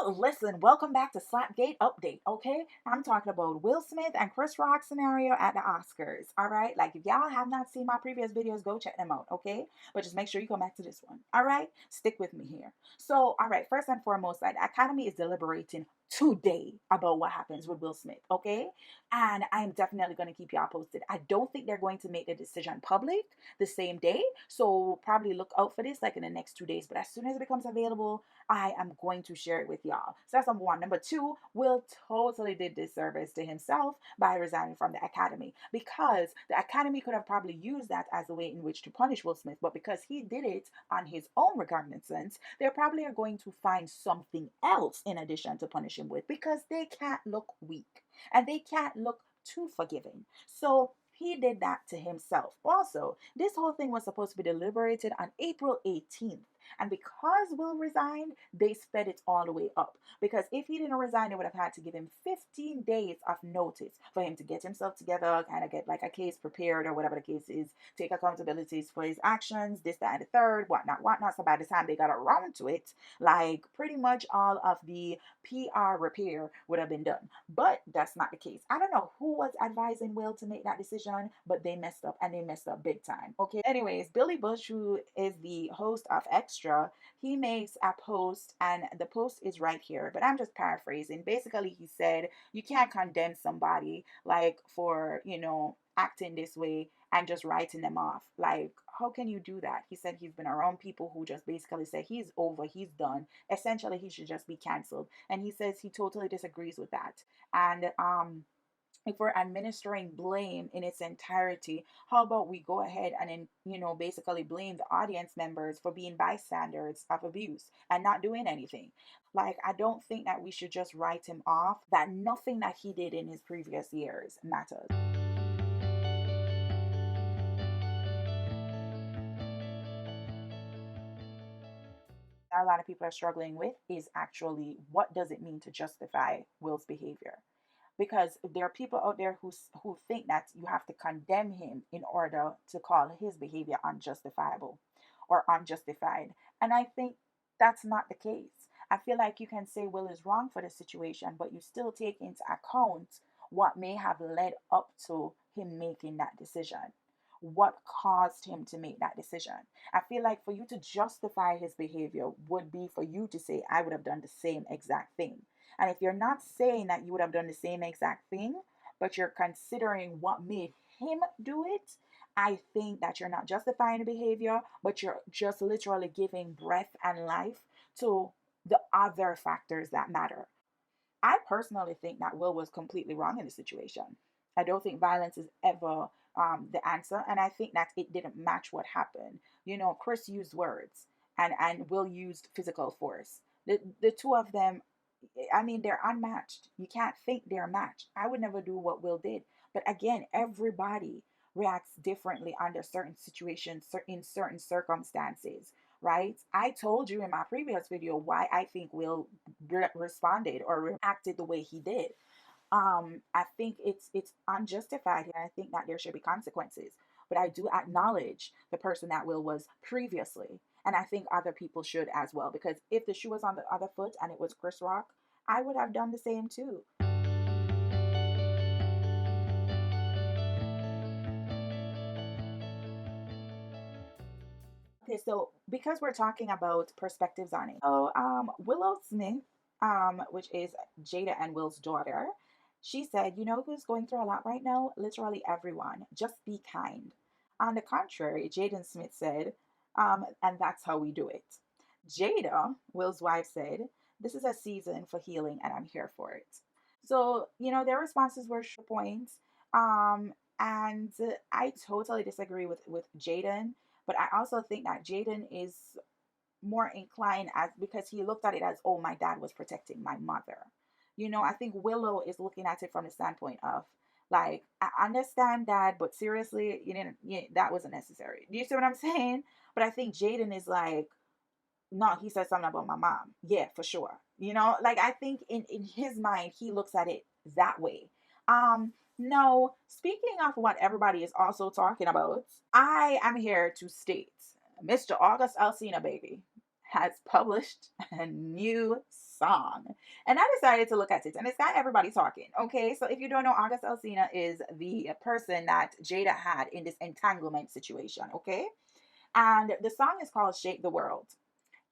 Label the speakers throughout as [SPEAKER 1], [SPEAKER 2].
[SPEAKER 1] Well, listen, welcome back to Slapgate Update, okay? I'm talking about Will Smith and Chris Rock scenario at the Oscars, all right? Like, if y'all have not seen my previous videos, go check them out, okay? But just make sure you come back to this one, all right? Stick with me here. So, all right, first and foremost, like, the Academy is deliberating today about what happens with Will Smith, okay? And I'm definitely going to keep y'all posted. I don't think they're going to make the decision public the same day, so probably look out for this like in the next 2 days. But as soon as it becomes available, I am going to share it with y'all. So that's number one. Number two, Will totally did disservice to himself by resigning from the Academy, because the Academy could have probably used that as a way in which to punish Will Smith. But because he did it on his own recognizance, they probably are going to find something else in addition to punish him with, because they can't look weak and they can't look too forgiving. So he did that to himself. Also, this whole thing was supposed to be deliberated on April 18th. And because Will resigned, they sped it all the way up. Because if he didn't resign, they would have had to give him 15 days of notice for him to get himself together, kind of get like a case prepared or whatever the case is, take accountabilities for his actions, this, that, and the third, whatnot, whatnot. So by the time they got around to it, like pretty much all of the PR repair would have been done. But that's not the case. I don't know who was advising Will to make that decision, but they messed up, and they messed up big time. Okay. Anyways, Billy Bush, who is the host of Extra, he makes a post, and the post is right here, but I'm just paraphrasing. Basically, he said, you can't condemn somebody like for, acting this way and just writing them off. Like, how can you do that? He said he's been around people who just basically say he's over, he's done. Essentially, he should just be canceled. And he says he totally disagrees with that. And if we're administering blame in its entirety, how about we go ahead and then, basically blame the audience members for being bystanders of abuse and not doing anything? Like, I don't think that we should just write him off, that nothing that he did in his previous years matters. A lot of people are struggling with is actually, what does it mean to justify Will's behavior? Because there are people out there who think that you have to condemn him in order to call his behavior unjustifiable or unjustified. And I think that's not the case. I feel like you can say Will is wrong for the situation, but you still take into account what may have led up to him making that decision. What caused him to make that decision? I feel like for you to justify his behavior would be for you to say, I would have done the same exact thing. And if you're not saying that you would have done the same exact thing, but you're considering what made him do it, I think that you're not justifying the behavior, but you're just literally giving breath and life to the other factors that matter. I personally think that Will was completely wrong in the situation. I don't think violence is ever the answer, and I think that it didn't match what happened. Chris used words, and Will used physical force. The two of them, I mean, they're unmatched. You can't think they're matched. I would never do what Will did, but again, everybody reacts differently under certain situations, in certain circumstances, right? I told you in my previous video why I think Will responded or reacted the way he did. I think it's unjustified, and I think that there should be consequences. But I do acknowledge the person that Will was previously, and I think other people should as well. Because if the shoe was on the other foot and it was Chris Rock, I would have done the same too. Okay, so because we're talking about perspectives on it, so Willow Smith, which is Jada and Will's daughter, she said, "You know who's going through a lot right now? Literally everyone. Just be kind." On the contrary, Jaden Smith said, "And that's how we do it." Jada, Will's wife, said, "This is a season for healing, and I'm here for it." So their responses were short points, and I totally disagree with Jaden, but I also think that Jaden is more inclined as because he looked at it as, oh, my dad was protecting my mother. I think Willow is looking at it from the standpoint of, like, I understand that, but seriously, that wasn't necessary. Do you see what I'm saying? But I think Jaden is like, no, he said something about my mom. Yeah, for sure. Like, I think in his mind, he looks at it that way. No, speaking of what everybody is also talking about, I am here to state Mr. August Alsina, baby, has published a new song. And I decided to look at it, and it's got everybody talking. Okay, so if you don't know, August Alsina is the person that Jada had in this entanglement situation. Okay, and the song is called Shake the World.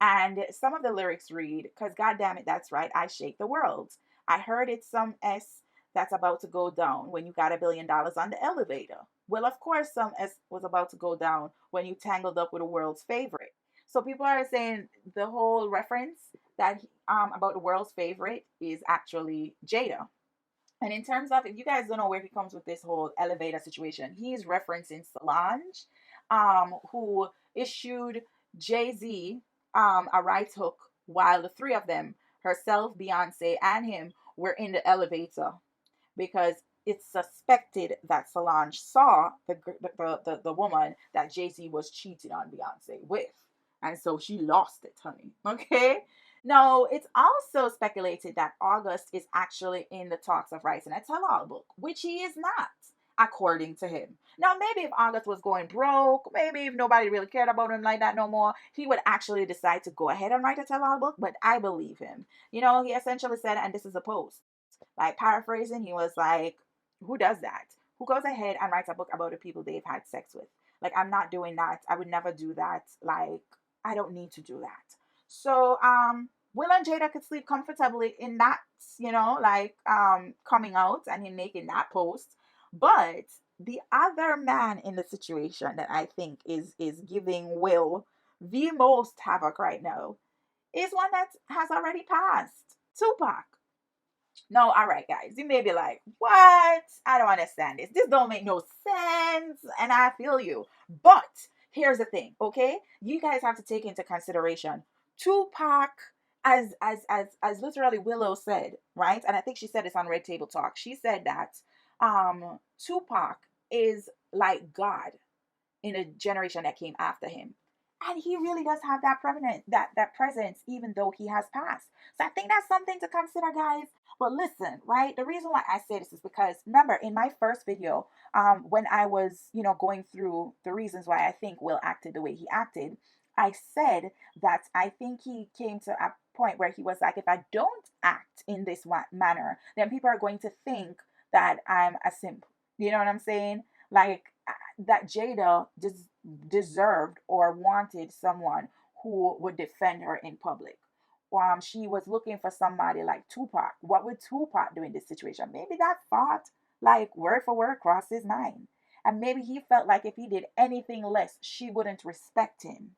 [SPEAKER 1] And some of the lyrics read, because God damn it, that's right, I shake the world. I heard it's some S that's about to go down when you got $1 billion on the elevator. Well, of course, some S was about to go down when you tangled up with the world's favorite. So people are saying the whole reference that about the world's favorite is actually Jada. And in terms of, if you guys don't know where he comes with this whole elevator situation, he's referencing Solange, who issued Jay-Z a right hook while the three of them, herself, Beyonce, and him, were in the elevator because it's suspected that Solange saw the woman that Jay-Z was cheating on Beyonce with. And so she lost it, honey. Okay? No, it's also speculated that August is actually in the talks of writing a tell-all book, which he is not, according to him. Now, maybe if August was going broke, maybe if nobody really cared about him like that no more, he would actually decide to go ahead and write a tell-all book, but I believe him. You know, he essentially said, and this is a post, like paraphrasing, he was like, who does that? Who goes ahead and writes a book about the people they've had sex with? Like, I'm not doing that. I would never do that. Like, I don't need to do that. So, Will and Jada could sleep comfortably in that, like coming out and him making that post. But the other man in the situation that I think is giving Will the most havoc right now is one that has already passed. Tupac. No, all right, guys. You may be like, what? I don't understand this. This don't make no sense. And I feel you. But here's the thing, okay? You guys have to take into consideration Tupac, as literally Willow said, right? And I think she said this on Red Table Talk. She said that Tupac is like God in a generation that came after him. And he really does have that prevalent that presence, even though he has passed. So I think that's something to consider, guys. But listen, right? The reason why I say this is because remember in my first video, when I was, going through the reasons why I think Will acted the way he acted, I said that I think he came to a point where he was like, if I don't act in this manner, then people are going to think that I'm a simp. You know what I'm saying? Like that Jada deserved or wanted someone who would defend her in public. She was looking for somebody like Tupac. What would Tupac do in this situation? Maybe that thought, like word for word, crossed his mind. And maybe he felt like if he did anything less, she wouldn't respect him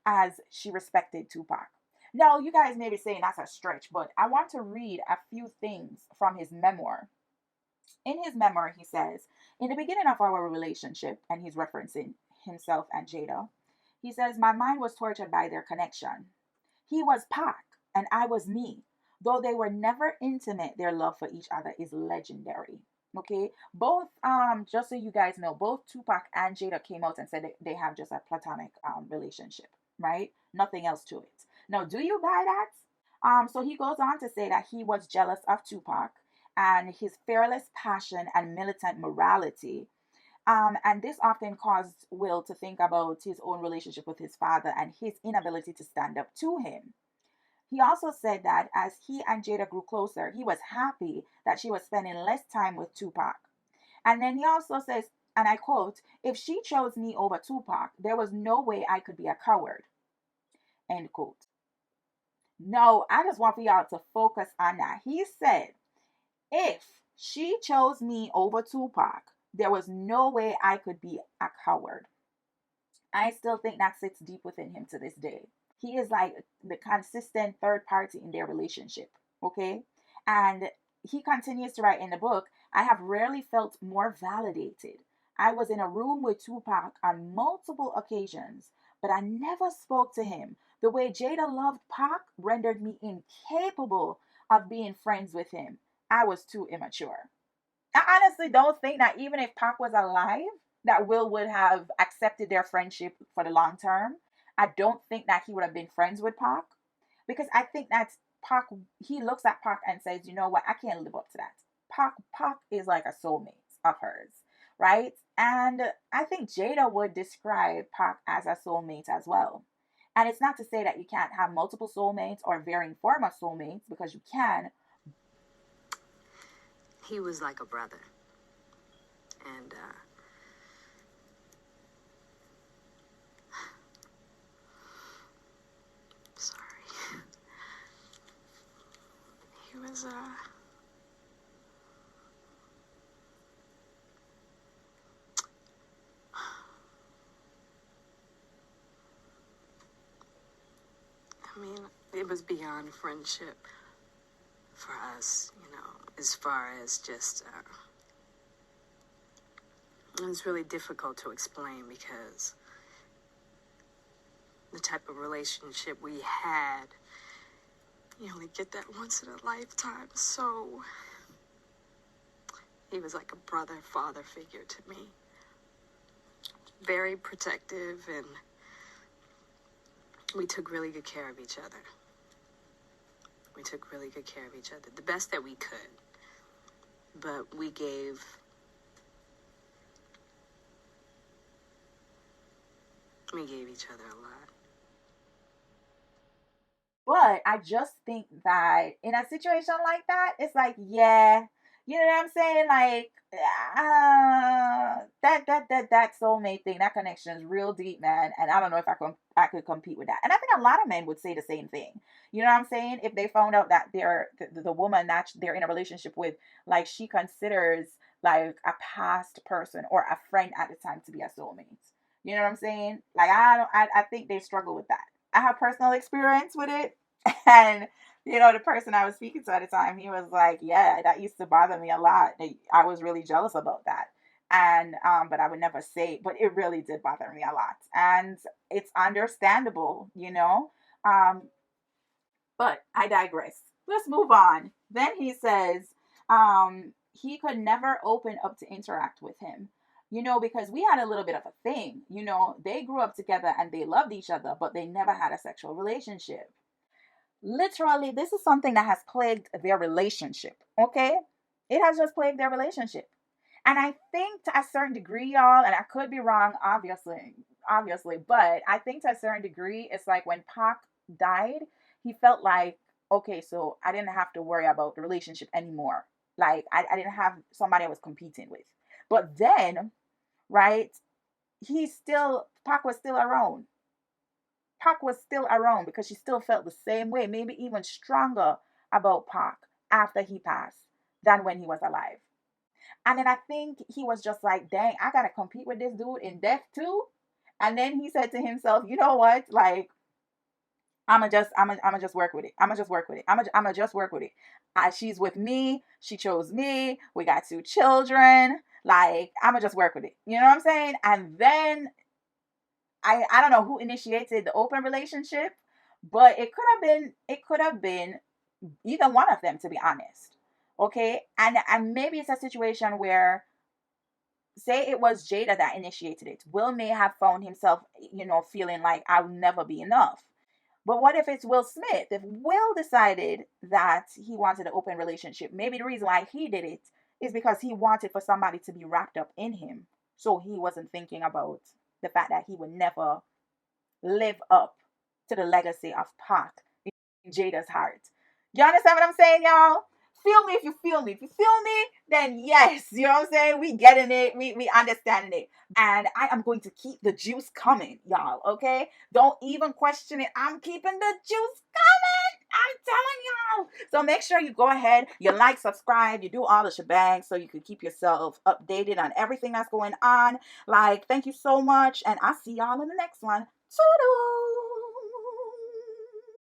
[SPEAKER 1] as she respected Tupac. Now, you guys may be saying that's a stretch, but I want to read a few things from his memoir. In his memoir, he says, in the beginning of our relationship, and he's referencing himself and Jada, he says, my mind was tortured by their connection. He was Pac, and I was me. Though they were never intimate, their love for each other is legendary. Okay, both just so you guys know, both Tupac and Jada came out and said they have just a platonic relationship, right? Nothing else to it. Now, do you buy that? So he goes on to say that he was jealous of Tupac and his fearless passion and militant morality. And this often caused Will to think about his own relationship with his father and his inability to stand up to him. He also said that as he and Jada grew closer, he was happy that she was spending less time with Tupac. And then he also says, and I quote, if she chose me over Tupac, there was no way I could be a coward. End quote. No, I just want for y'all to focus on that. He said, if she chose me over Tupac, there was no way I could be a coward. I still think that sits deep within him to this day. He is like the consistent third party in their relationship, okay? And he continues to write in the book, I have rarely felt more validated. I was in a room with Tupac on multiple occasions, but I never spoke to him. The way Jada loved Pac rendered me incapable of being friends with him. I was too immature. I honestly don't think that even if Pac was alive, that Will would have accepted their friendship for the long term. I don't think that he would have been friends with Pac because I think that Pac, he looks at Pac and says, you know what, I can't live up to that. Pac is like a soulmate of hers, right? And I think Jada would describe Pac as a soulmate as well. And it's not to say that you can't have multiple soulmates or varying form of soulmates, because you can.
[SPEAKER 2] He was like a brother. And, sorry. He was, I mean, it was beyond friendship for us, you know, as far as just, it was really difficult to explain because the type of relationship we had, you only get that once in a lifetime. So he was like a brother, father figure to me. Very protective, and we took really good care of each other. We took really good care of each other, the best that we could. But we gave each other a lot.
[SPEAKER 1] But I just think that in a situation like that, it's like, yeah, you know what I'm saying? Like, that soulmate thing, that connection is real deep, man. And I don't know if I could compete with that. And I think a lot of men would say the same thing. You know what I'm saying? If they found out that the woman that they're in a relationship with, like, she considers like a past person or a friend at the time to be a soulmate. You know what I'm saying? Like, I don't. I think they struggle with that. I have personal experience with it. And the person I was speaking to at the time, he was like, "Yeah, that used to bother me a lot. I was really jealous about that." And but I would never say, but it really did bother me a lot, and it's understandable. Um, but I digress. Let's move on. Then he says, he could never open up to interact with him. Because we had a little bit of a thing. They grew up together and they loved each other, but they never had a sexual relationship. Literally, this is something that has plagued their relationship. Okay, it has just plagued their relationship. And I think to a certain degree, y'all, and I could be wrong, obviously, but I think to a certain degree, it's like when Pac died, he felt like, okay, so I didn't have to worry about the relationship anymore. Like, I didn't have somebody I was competing with. But then, right, Pac was still around. Pac was still around because she still felt the same way, maybe even stronger about Pac after he passed than when he was alive. And then I think he was just like, dang, I gotta compete with this dude in death too. And then he said to himself, you know what? Like, I'ma just work with it. I'ma just work with it. I'ma just work with it. She's with me. She chose me. We got 2 children. Like, I'ma just work with it. You know what I'm saying? And then I don't know who initiated the open relationship, but it could have been either one of them, to be honest. Okay? And maybe it's a situation where, say it was Jada that initiated it. Will may have found himself, feeling like I'll never be enough. But what if it's Will Smith? If Will decided that he wanted an open relationship, maybe the reason why he did it is because he wanted for somebody to be wrapped up in him. So he wasn't thinking about the fact that he would never live up to the legacy of Pac in Jada's heart. You understand what I'm saying, y'all? Feel me if you feel me. If you feel me, then yes, you know what I'm saying? We getting it. We understanding it. And I am going to keep the juice coming, y'all. Okay? Don't even question it. I'm keeping the juice coming. I'm telling y'all. So make sure you go ahead, you like, subscribe, you do all the shebang so you can keep yourself updated on everything that's going on. Like, thank you so much. And I'll see y'all in the next one. Toodles.